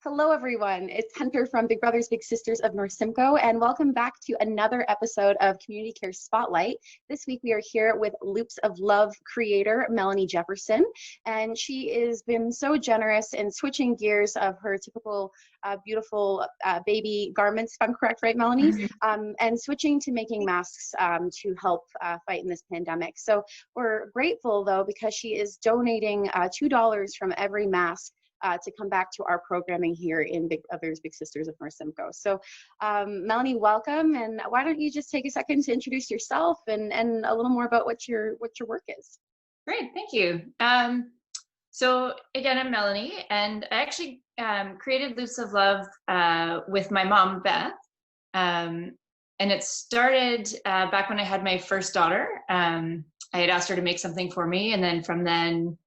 Hello, everyone. It's Hunter from Big Brothers Big Sisters of North Simcoe, and welcome back to another episode of Community Care Spotlight. This week we are here with Loops of Love creator Melanie Jefferson, and she has been so generous in switching gears of her typical beautiful baby garments, if I'm correct, right, Melanie? And switching to making masks to help fight in this pandemic. So we're grateful, though, because she is donating $2 from every mask to come back to our programming here in Big Brothers Big Sisters of North Simcoe. So Melanie, welcome, and why don't you just take a second to introduce yourself and a little more about what your work is. Great, thank you. So again, I'm Melanie, and I actually created Loops of Love with my mom, Beth. And it started back when I had my first daughter. I had asked her to make something for me, and then from then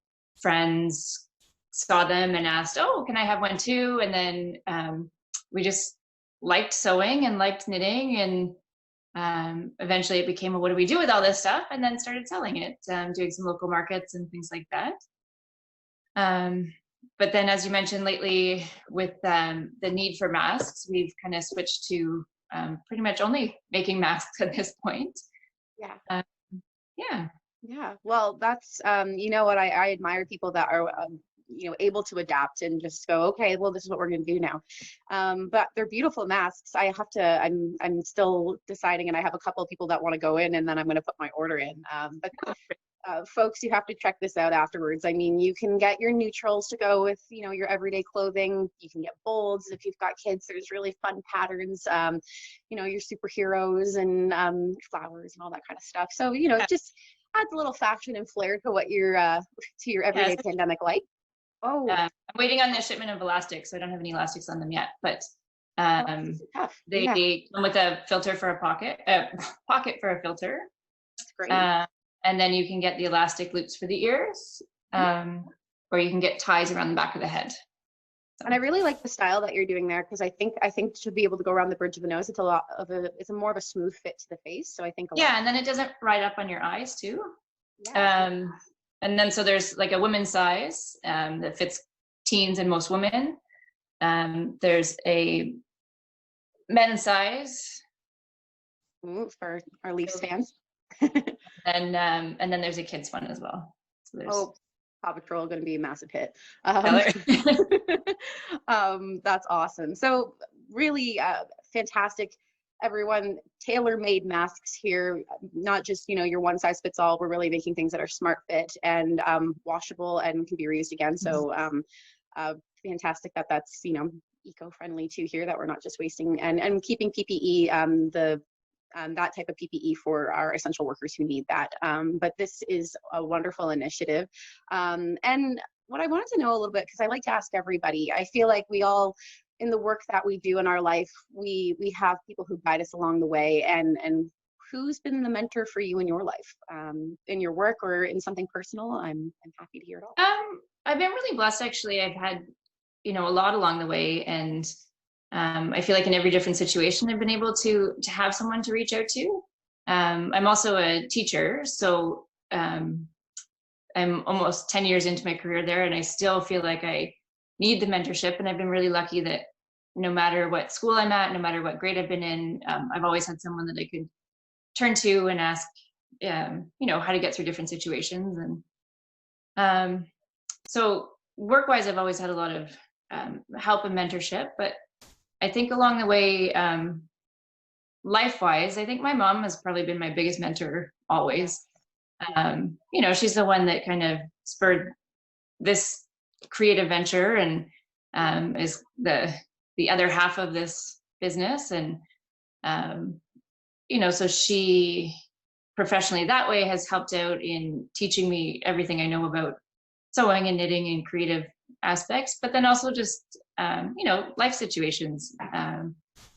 friends saw them and asked, oh, can I have one too? And then we just liked sewing and liked knitting, and eventually it became, well, what do we do with all this stuff? And then started selling it, doing some local markets and things like that. But then, as you mentioned, lately with the need for masks, we've kind of switched to pretty much only making masks at this point. Yeah. Yeah. Well, that's you know what, I admire people that are able to adapt and just go, okay, well, this is what we're going to do now. But they're beautiful masks. I'm still deciding, and I have a couple of people that want to go in, and then I'm going to put my order in. But folks, you have to check this out afterwards. I mean, you can get your neutrals to go with, your everyday clothing. You can get bolds. If you've got kids, there's really fun patterns, your superheroes and flowers and all that kind of stuff. So, it just adds a little fashion and flair to what your to your everyday pandemic life. Oh, I'm waiting on the shipment of elastics, so I don't have any elastics on them yet, but they come with a filter for a pocket for a filter. That's great. And then you can get the elastic loops for the ears, or you can get ties around the back of the head. And I really like the style that you're doing there, because I think to be able to go around the bridge of the nose, it's it's more of a smooth fit to the face. So I think and then it doesn't ride up on your eyes too. Yeah. And then so there's like a women's size that fits teens and most women. There's a men's size for our Leafs fans. and then there's a kids one as well. So there's Paw Patrol going to be a massive hit. That's awesome. So really fantastic. Everyone, tailor-made masks here, not just your one size fits all. We're really making things that are smart fit and washable and can be reused again. So fantastic that's eco-friendly too here, that we're not just wasting and keeping PPE that type of PPE for our essential workers who need that. But this is a wonderful initiative. And what I wanted to know a little bit, because I like to ask everybody, I feel like we all, in the work that we do in our life, we have people who guide us along the way. And who's been the mentor for you in your life, in your work or in something personal? I'm happy to hear it all. I've been really blessed, actually. I've had, a lot along the way, and I feel like in every different situation, I've been able to have someone to reach out to. I'm also a teacher, so I'm almost 10 years into my career there, and I still feel like I need the mentorship. And I've been really lucky that no matter what school I'm at, no matter what grade I've been in, I've always had someone that I could turn to and ask, how to get through different situations. And so work-wise, I've always had a lot of help and mentorship, but I think along the way, life-wise, I think my mom has probably been my biggest mentor always. She's the one that kind of spurred this creative venture and is the other half of this business. And, so she professionally that way has helped out in teaching me everything I know about sewing and knitting and creative aspects, but then also just, life situations,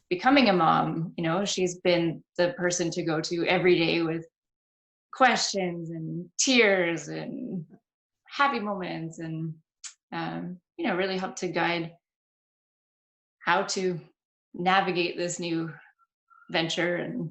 becoming a mom, she's been the person to go to every day with questions and tears and happy moments, and, really helped to guide how to navigate this new venture. And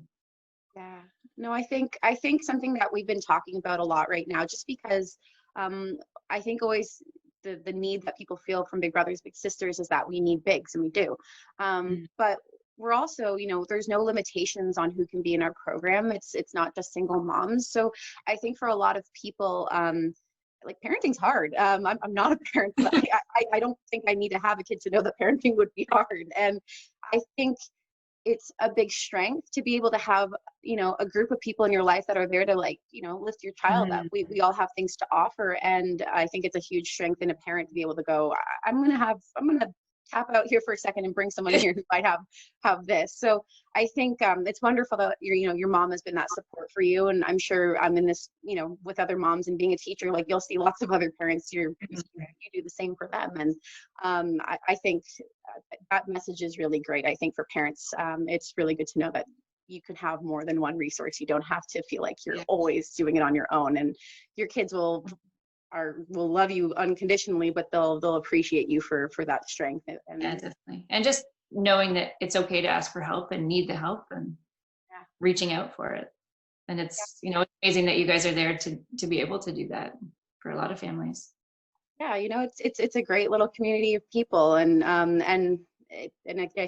no, I think something that we've been talking about a lot right now, just because I think always the need that people feel from Big Brothers Big Sisters is that we need bigs, and we do. But we're also, you know, there's no limitations on who can be in our program. It's not just single moms. So I think for a lot of people, like, parenting's hard. I'm not a parent, but I don't think I need to have a kid to know that parenting would be hard. And I think it's a big strength to be able to have, you know, a group of people in your life that are there to, like, you know, lift your child up. We all have things to offer. And I think it's a huge strength in a parent to be able to go, I'm going to tap out here for a second and bring someone here who might have this. So I think it's wonderful that your mom has been that support for you. And I'm sure I'm in this, you know, with other moms and being a teacher, like, you'll see lots of other parents, you do the same for them. And I think that message is really great. I think for parents, it's really good to know that you can have more than one resource. You don't have to feel like you're always doing it on your own, and your kids will love you unconditionally, but they'll appreciate you for that strength. And yeah, definitely. And just knowing that it's okay to ask for help and need the help, and reaching out for it. And it's, you know, it's amazing that you guys are there to be able to do that for a lot of families. Yeah, you know, it's a great little community of people, and I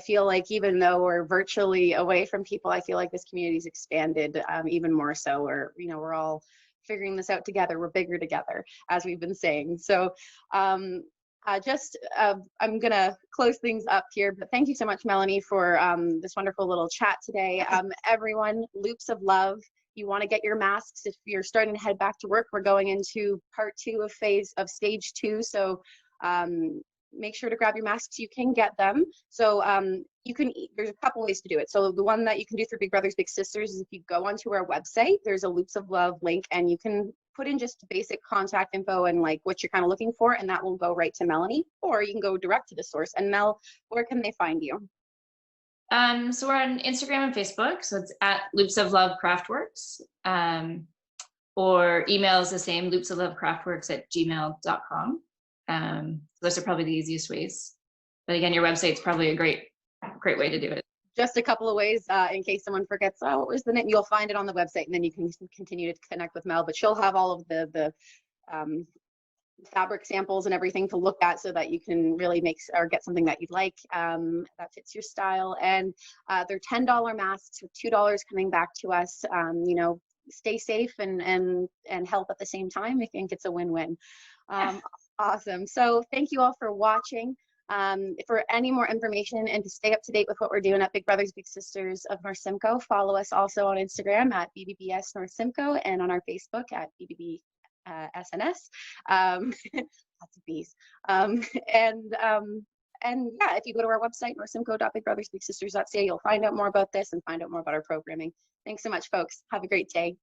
feel like even though we're virtually away from people, I feel like this community's expanded even more so. Where, you know, we're all figuring this out together. We're bigger together, as we've been saying. So I'm gonna close things up here, but thank you so much, Melanie, for this wonderful little chat today. Everyone, Loops of Love. You want to get your masks if you're starting to head back to work. We're going into part 2 of stage 2. So make sure to grab your masks. You can get them. So there's a couple ways to do it. So the one that you can do through Big Brothers Big Sisters is if you go onto our website, there's a Loops of Love link, and you can put in just basic contact info and like what you're kind of looking for, and that will go right to Melanie. Or you can go direct to the source. And Mel, where can they find you? So we're on Instagram and Facebook. So it's at Loops of Love Craftworks. Or email is the same, loopsoflovecraftworks@gmail.com. Those are probably the easiest ways. But again, your website's probably a great way to do it. Just a couple of ways in case someone forgets, what was the name? You'll find it on the website, and then you can continue to connect with Mel. But she'll have all of the fabric samples and everything to look at, so that you can really get something that you'd like that fits your style. And they're $10 masks with $2 coming back to us. You know, stay safe and help at the same time. I think it's a win-win. Awesome. So thank you all for watching. For any more information and to stay up to date with what we're doing at Big Brothers Big Sisters of North Simcoe, follow us also on Instagram at BBBS North Simcoe, and on our Facebook at BBB SNS. Lots of B's. And yeah, if you go to our website, northsimcoe.bigbrothersbigsisters.ca, you'll find out more about this and find out more about our programming. Thanks so much, folks. Have a great day.